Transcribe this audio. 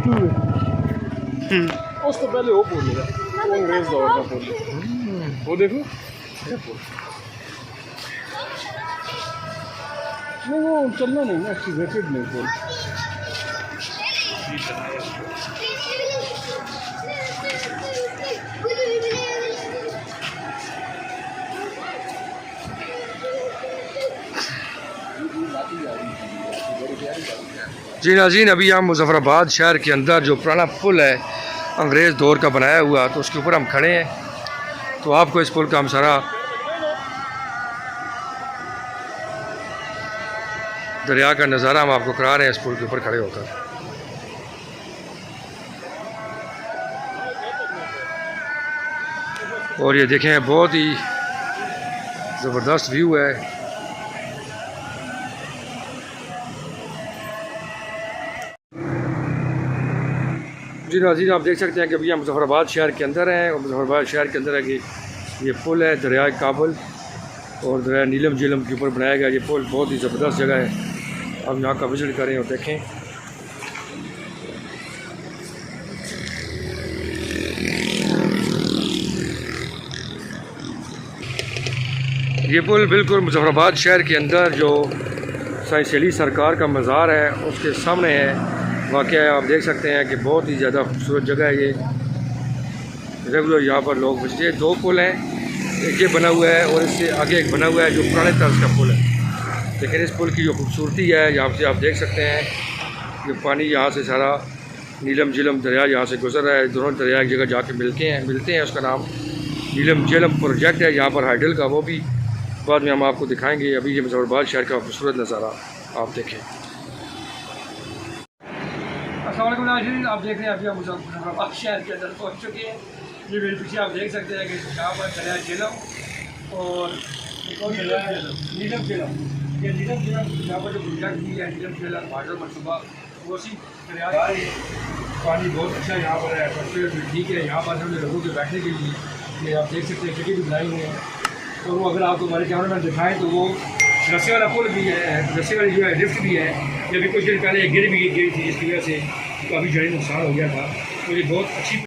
टीटू उस तो पहले वो पुल है, वो अंग्रेज दौर का पुल है। वो देखो नहीं, वो चलना नहीं ना, एक्टिवेटेड नहीं पुल। जी नाज़रीन, अभी हम मुज़फ़्फ़राबाद शहर के अंदर जो पुराना पुल है अंग्रेज़ दौर का बनाया हुआ, तो उसके ऊपर हम खड़े हैं। तो आपको इस पुल का हम सारा दरिया का नज़ारा हम आपको करा रहे हैं इस पुल के ऊपर खड़े होकर। और ये देखें, बहुत ही ज़बरदस्त व्यू है। जी नाज़रीन, आप देख सकते हैं कि अभी हम मुज़फ़्फ़राबाद शहर के अंदर हैं, और मुज़फ़्फ़राबाद शहर के अंदर है कि ये पुल है दरिया काबुल और दरिया नीलम झीलम के ऊपर बनाया गया। ये पुल बहुत ही ज़बरदस्त जगह है, हम यहाँ का विज़िट करें और देखें। ये पुल बिल्कुल मुज़फ़्फ़राबाद शहर के अंदर जो साईं अली सरकार का मज़ार है उसके सामने है। वाक़या आप देख सकते हैं कि बहुत ही ज़्यादा खूबसूरत जगह है ये। रेगुलर यहाँ पर लोग विजिट। दो पुल हैं, एक ये बना हुआ है और इससे आगे एक बना हुआ है जो पुराने तर्ज का पुल है। लेकिन इस पुल की जो खूबसूरती है यहाँ से आप देख सकते हैं कि पानी यहाँ से सारा नीलम झीलम दरिया यहाँ से गुजर रहा है। दोनों दरिया एक जगह जाके मिलते हैं। उसका नाम नीलम झीलम प्रोजेक्ट है यहाँ पर हाइडल का, वो भी बाद में हम आपको दिखाएँगे। अभी ये मुज़फ़्फ़राबाद शहर का खूबसूरत नज़ारा आप देखें। अस्सलाम वालेकुम नाज़रीन, आप देख रहे हैं अभी हम मुज़फ़्फ़राबाद शहर के अंदर पहुँच चुके हैं। ये मेरे पीछे आप देख सकते हैं कि यहाँ पर दरिया झेलम और नीलम झेलम, ये नीलम झेलम यहाँ पर जो प्रोजेक्ट भी है नीलम झेलम वाटर मनसूबा, वो उसी दरिया पानी बहुत अच्छा यहाँ पर है। फैसिलिटी भी ठीक है यहाँ पर हमने लोगों के बैठने के लिए। ये आप देख सकते हैं जगह भी बनाई हुई है। और वो अगर आपको हमारे कैमरा मैन दिखाएँ तो वो रस्से वाला पुल भी है, रस्से वाली जो है लिफ्ट भी है। ये अभी कुछ दिन पहले गिर भी गई थी जिसकी वजह से काफ़ी जड़ी नुकसान हो गया था। तो ये बहुत अच्छी